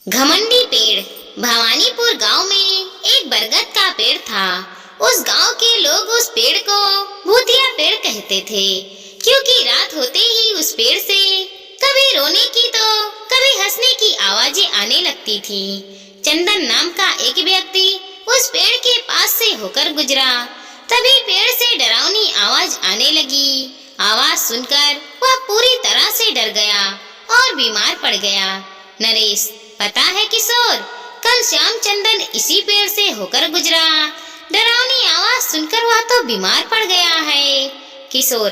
घमंडी पेड़। भवानीपुर गांव में एक बरगद का पेड़ था। उस गांव के लोग उस पेड़ को भूतिया पेड़ कहते थे, क्योंकि रात होते ही उस पेड़ से कभी रोने की तो कभी हंसने की आवाजें आने लगती थी। चंदन नाम का एक व्यक्ति उस पेड़ के पास से होकर गुजरा। तभी पेड़ से डरावनी आवाज आने लगी। आवाज सुनकर वह पूरी तरह से डर गया और बीमार पड़ गया। नरेश, पता है किशोर, कल श्याम चंदन इसी पेड़ से होकर गुजरा। डरावनी आवाज सुनकर वह तो बीमार पड़ गया है। किशोर,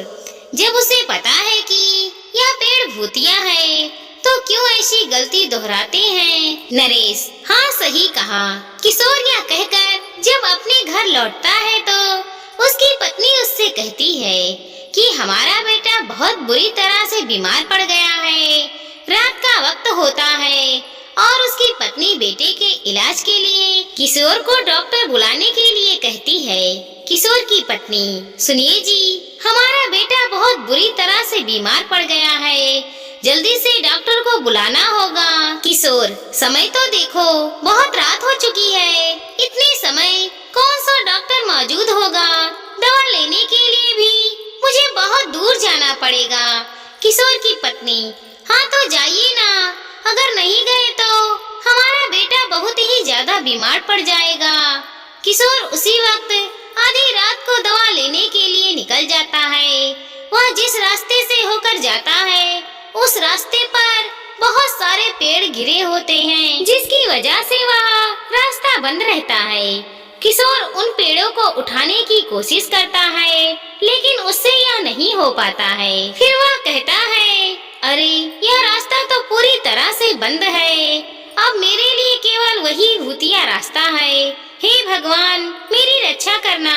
जब उसे पता है कि यह पेड़ भूतिया है तो क्यों ऐसी गलती दोहराते हैं? नरेश, हाँ सही कहा। किशोर यह कहकर जब अपने घर लौटता है तो उसकी पत्नी उससे कहती है कि हमारा बेटा बहुत बुरी तरह से बीमार पड़ गया है। रात का वक्त होता है और उसकी पत्नी बेटे के इलाज के लिए किशोर को डॉक्टर बुलाने के लिए कहती है। किशोर की पत्नी, सुनिए जी, हमारा बेटा बहुत बुरी तरह से बीमार पड़ गया है, जल्दी से डॉक्टर को बुलाना होगा। किशोर, समय तो देखो, बहुत रात हो चुकी है, इतने समय कौन सा डॉक्टर मौजूद होगा? दवा लेने के लिए भी मुझे बहुत दूर जाना पड़ेगा। किशोर की पत्नी, हाँ तो जाइए ना, अगर नहीं गए तो हमारा बेटा बहुत ही ज्यादा बीमार पड़ जाएगा। किशोर उसी वक्त आधी रात को दवा लेने के लिए निकल जाता है। वह जिस रास्ते से होकर जाता है उस रास्ते पर बहुत सारे पेड़ घिरे होते हैं, जिसकी वजह से वह रास्ता बंद रहता है। किशोर उन पेड़ों को उठाने की कोशिश करता है, लेकिन उससे यह नहीं हो पाता है। फिर वह कहता है, अरे यह रास्ता तो पूरी तरह से बंद है, अब मेरे लिए केवल वही भूतिया रास्ता है। हे भगवान, मेरी रक्षा करना।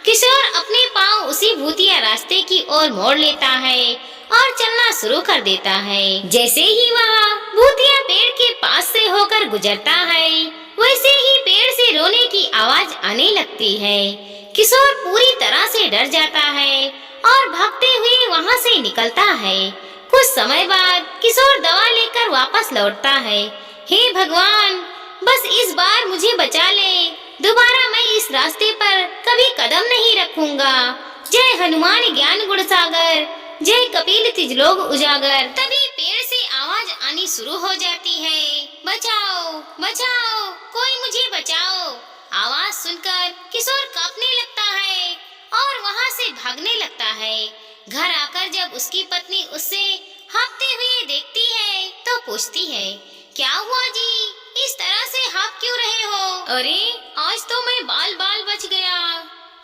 किशोर अपने पाँव उसी भूतिया रास्ते की ओर मोड़ लेता है और चलना शुरू कर देता है। जैसे ही वह भूतिया पेड़ के पास से होकर गुजरता है, वैसे ही पेड़ से रोने की आवाज आने लगती है। किशोर पूरी तरह से डर जाता है और भागते हुए वहाँ से निकलता है। कुछ समय बाद किशोर दवा लेकर वापस लौटता है। हे भगवान, बस इस बार मुझे बचा ले, दोबारा मैं इस रास्ते पर कभी कदम नहीं रखूंगा। जय हनुमान ज्ञान गुण सागर, जय कपिल तिजलोक उजागर। तभी पेड़ से आवाज आनी शुरू हो जाती है, बचाओ बचाओ, कोई मुझे बचाओ। आवाज सुनकर किशोर कांपने लगता है और वहाँ से भागने लगता है। घर आकर जब उसकी पत्नी उससे हाँफते हुए देखती है तो पूछती है, क्या हुआ जी, इस तरह से हाँफ क्यों रहे हो? अरे आज तो मैं बाल बाल बच गया।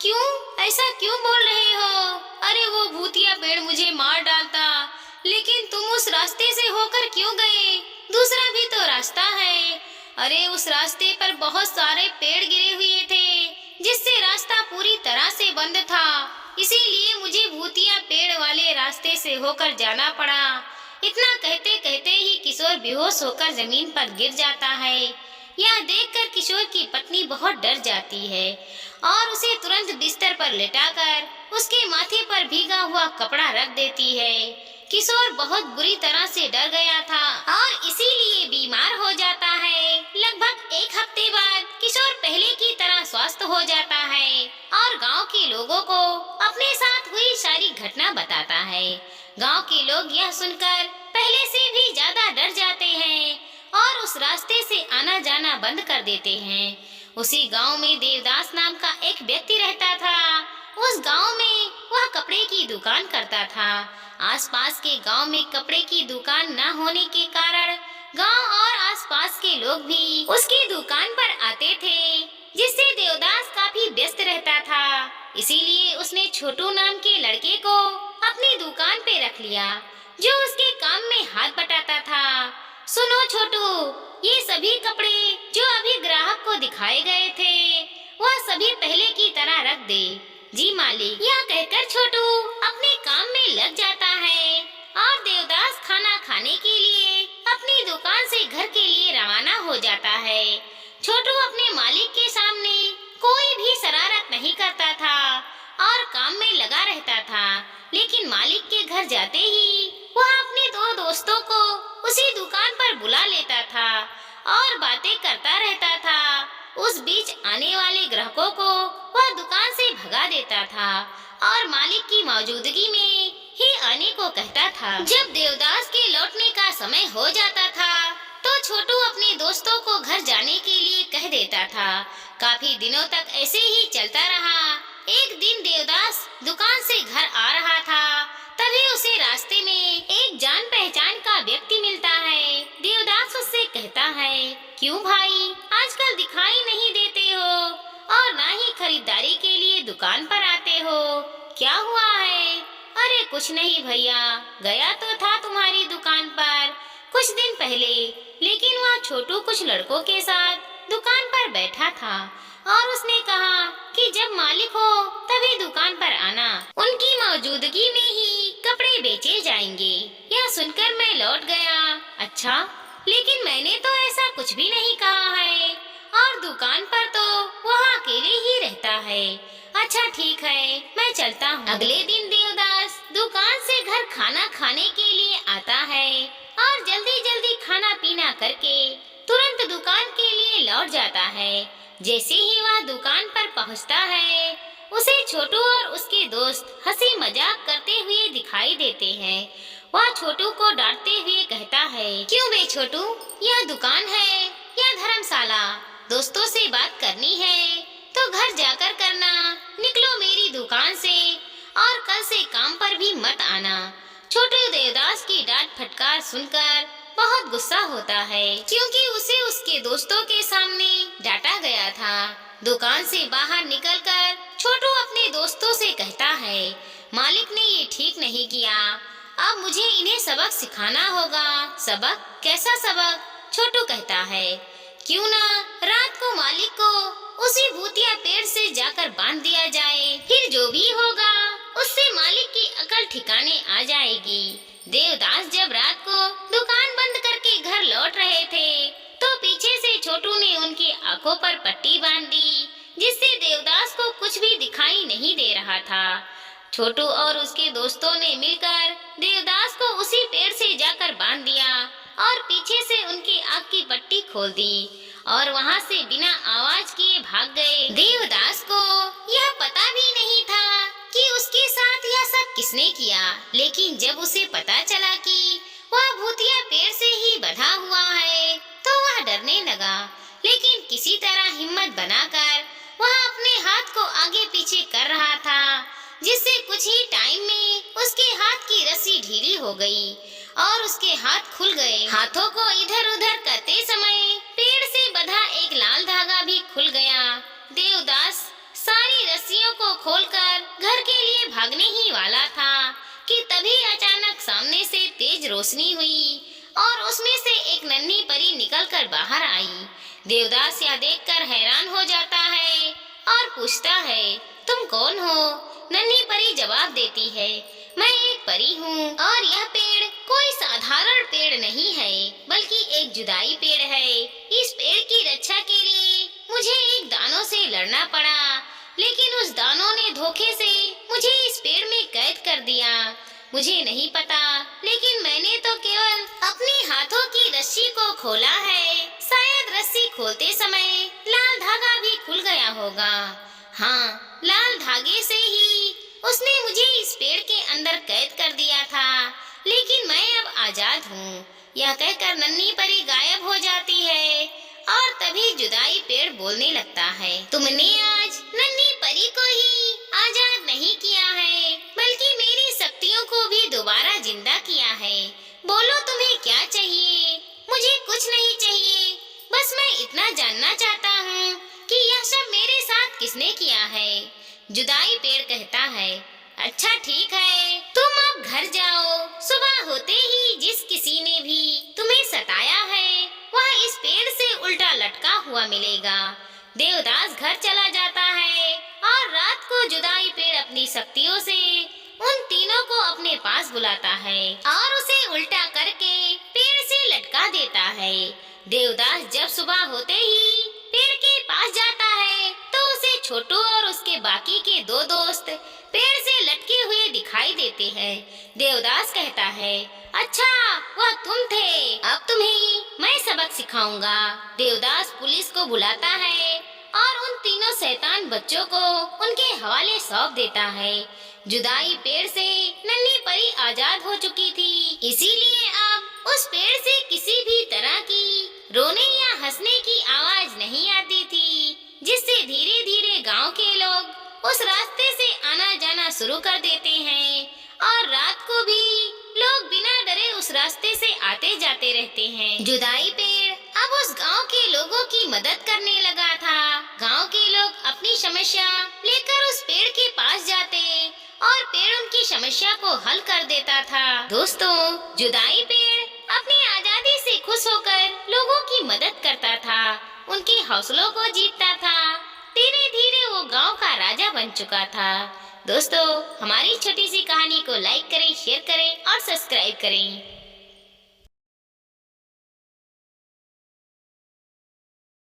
क्यों, ऐसा क्यों बोल रहे हो? अरे वो भूतिया पेड़ मुझे मार डालता, लेकिन तुम उस रास्ते से होकर क्यों गए? दूसरा भी तो रास्ता है। अरे उस रास्ते पर बहुत सारे पेड़ गिरे हुए थे, जिससे रास्ता पूरी तरह से बंद था, इसीलिए मुझे भूतिया पेड़ वाले रास्ते से होकर जाना पड़ा। इतना कहते कहते ही किशोर बेहोश होकर जमीन पर गिर जाता है। यह देखकर किशोर की पत्नी बहुत डर जाती है और उसे तुरंत बिस्तर पर लेटाकर उसके माथे पर भीगा हुआ कपड़ा रख देती है। किशोर बहुत बुरी तरह से डर गया था और इसीलिए बीमार हो जाता है। लगभग एक हफ्ते बाद किशोर पहले की तरह स्वस्थ हो जाता है और गांव के लोगों को अपने साथ हुई सारी घटना बताता है। गांव के लोग यह सुनकर पहले से भी ज्यादा डर जाते हैं और उस रास्ते से आना जाना बंद कर देते हैं। उसी गांव में देवदास नाम का एक व्यक्ति रहता था। उस गांव में वह कपड़े की दुकान करता था। आसपास के गांव में कपड़े की दुकान न होने के कारण गांव और आसपास के लोग भी उसकी दुकान पर आते थे, जिससे देवदास काफी व्यस्त रहता था। इसीलिए उसने छोटू नाम के लड़के को अपनी दुकान पे रख लिया, जो उसके काम में हाथ बटाता था। सुनो छोटू, ये सभी कपड़े जो अभी ग्राहक को दिखाए गए थे, वह सभी पहले की तरह रख दे। जी मालिक। यह कहकर छोटू अपने काम में लग जाता है और देवदास खाना खाने के लिए अपनी दुकान से घर के लिए रवाना हो जाता है। छोटू अपने मालिक के सामने कोई भी शरारत नहीं करता था और काम में लगा रहता था, लेकिन मालिक के घर जाते ही वह अपने दो दोस्तों को उसी दुकान पर बुला लेता था और बातें करता रहता था। उस बीच आने वाले ग्राहकों को वह दुकान से भगा देता था और मालिक की मौजूदगी में ही आने को कहता था। जब देवदास के लौटने का समय हो जाता था तो छोटू अपने दोस्तों को घर जाने के लिए कह देता था। काफी दिनों तक ऐसे ही चलता रहा। एक दिन देवदास दुकान से घर आ रहा था, तभी उसे रास्ते में एक जान पहचान का व्यक्ति मिलता है। देवदास उससे कहता है, क्यों भाई, आजकल दिखाई नहीं देते हो और ना ही खरीदारी के लिए दुकान पर आते हो, क्या हुआ है? अरे कुछ नहीं भैया, गया तो था तुम्हारी दुकान पर कुछ दिन पहले, लेकिन वहाँ छोटू कुछ लड़कों के साथ दुकान पर बैठा था और उसने कहा कि जब मालिक हो तभी दुकान पर आना, उनकी मौजूदगी में ही कपड़े बेचे जाएंगे। यह सुनकर मैं लौट गया। अच्छा, लेकिन मैंने तो ऐसा कुछ भी नहीं कहा है और दुकान पर तो वह अकेले ही रहता है। अच्छा ठीक है, मैं चलता हूँ। अगले दिन देवदास दुकान से घर खाना खाने के लिए आता है और जल्दी जल्दी खाना पीना करके तुरंत दुकान के लिए लौट जाता है। जैसे ही वह दुकान पर पहुंचता है, उसे छोटू और उसके दोस्त हंसी मजाक करते हुए दिखाई देते हैं। वह छोटू को डांटते हुए कहता है, क्यों बे छोटू, यह दुकान है या धर्मशाला? दोस्तों से बात करनी है तो घर जाकर करना, निकलो मेरी दुकान से और कल से काम पर भी मत आना। छोटू देवदास की डांट फटकार सुनकर बहुत गुस्सा होता है, क्योंकि उसे उसके दोस्तों के सामने डांटा गया था। दुकान से बाहर निकलकर छोटू अपने दोस्तों से कहता है, मालिक ने ये ठीक नहीं किया, अब मुझे इन्हें सबक सिखाना होगा। सबक? कैसा सबक? छोटू कहता है, क्यों ना रात को मालिक को उसी भूतिया पेड़ से जाकर बांध दिया जाए, फिर जो भी होगा उससे मालिक की अकल ठिकाने आ जाएगी। देवदास जब रात को दुकान बंद करके घर लौट रहे थे तो पीछे से छोटू ने उनकी आंखों पर पट्टी बांध दी, जिससे देवदास को कुछ भी दिखाई नहीं दे रहा था। छोटू और उसके दोस्तों ने मिलकर देवदास को उसी पेड़ से जाकर बांध दिया और पीछे से उनकी आंख की पट्टी खोल दी और वहां से बिना आवाज किए भाग गए। देवदास को यह पता भी नहीं था कि उसके साथ यह सब किसने किया, लेकिन जब उसे पता चला कि वह भूतिया पेड़ से ही बंधा हुआ है तो वह डरने लगा। लेकिन किसी तरह हिम्मत बनाकर वह अपने हाथ को आगे पीछे कर रहा था, जिससे कुछ ही टाइम में उसके हाथ की रस्सी ढीली हो गई और उसके हाथ खुल गए। हाथों को इधर उधर करते समय पेड़ से बंधा एक लाल धागा भी खुल गया। देवदास सारी रस्सियों को खोलकर घर के लिए भागने ही वाला था कि तभी अचानक सामने से तेज रोशनी हुई और उसमें से एक नन्ही परी निकलकर बाहर आई। देवदास यह देखकर हैरान हो जाता है और पूछता है, तुम कौन हो? नन्ही परी जवाब देती है, मैं एक परी हूँ और यह पेड़ कोई साधारण पेड़ नहीं है, बल्कि एक जुदाई पेड़ है। इस पेड़ की रक्षा के लिए मुझे एक दानव से लड़ना पड़ा, लेकिन उस दानव ने धोखे से मुझे इस पेड़ में कैद कर दिया। मुझे नहीं पता, लेकिन मैंने तो केवल अपने हाथों की रस्सी को खोला है। शायद रस्सी खोलते समय लाल धागा भी खुल गया होगा। हाँ, लाल धागे से ही उसने मुझे इस पेड़ के अंदर कैद कर दिया था, लेकिन मैं अब आजाद हूँ। यह कहकर नन्ही परी गायब हो जाती है और तभी जुदाई पेड़ बोलने लगता है, तुमने आज नन्ही परी को ही आजाद नहीं किया है, बल्कि मेरी शक्तियों को भी दोबारा जिंदा किया है। बोलो तुम्हें क्या चाहिए? मुझे कुछ नहीं चाहिए, बस मैं इतना जानना चाहता हूँ कि यह सब मेरे साथ किसने किया है। जुदाई पेड़ कहता है, अच्छा ठीक है, तुम अब घर जाओ। सुबह होते ही जिस किसी ने भी तुम्हें सताया है वह इस पेड़ से उल्टा लटका हुआ मिलेगा। देवदास घर चला जाता है और रात को जुदाई पेड़ अपनी शक्तियों से उन तीनों को अपने पास बुलाता है और उसे उल्टा करके पेड़ से लटका देता है। देवदास जब सुबह होते ही पेड़ के पास जाता है तो उसे छोटू और उसके बाकी के दो दोस्त पेड़ से लटके हुए दिखाई देते हैं। देवदास कहता है, अच्छा वह तुम थे, अब तुम्हें मैं सबक सिखाऊंगा। देवदास पुलिस को बुलाता है और उन तीनों शैतान बच्चों को उनके हवाले सौंप देता है। जुदाई पेड़ से नन्ही परी आजाद हो चुकी थी, इसीलिए अब उस पेड़ से किसी भी तरह की रोने या हंसने की आवाज नहीं आती थी, जिससे धीरे धीरे गांव के लोग उस रास्ते से आना जाना शुरू कर देते हैं और रात को भी लोग बिना डरे उस रास्ते से आते जाते रहते हैं। जुदाई पेड़ अब उस गांव के लोगों की मदद करने लगा था। गांव के लोग अपनी समस्या लेकर उस पेड़ के पास जाते और पेड़ उनकी समस्या को हल कर देता था। दोस्तों, जुदाई पेड़ अपनी आजादी से खुश होकर लोगों की मदद करता था, उनके हौसलों को जीतता था। धीरे धीरे वो गांव का राजा बन चुका था। दोस्तों, हमारी छोटी सी कहानी को लाइक करें, शेयर करें और सब्सक्राइब करें।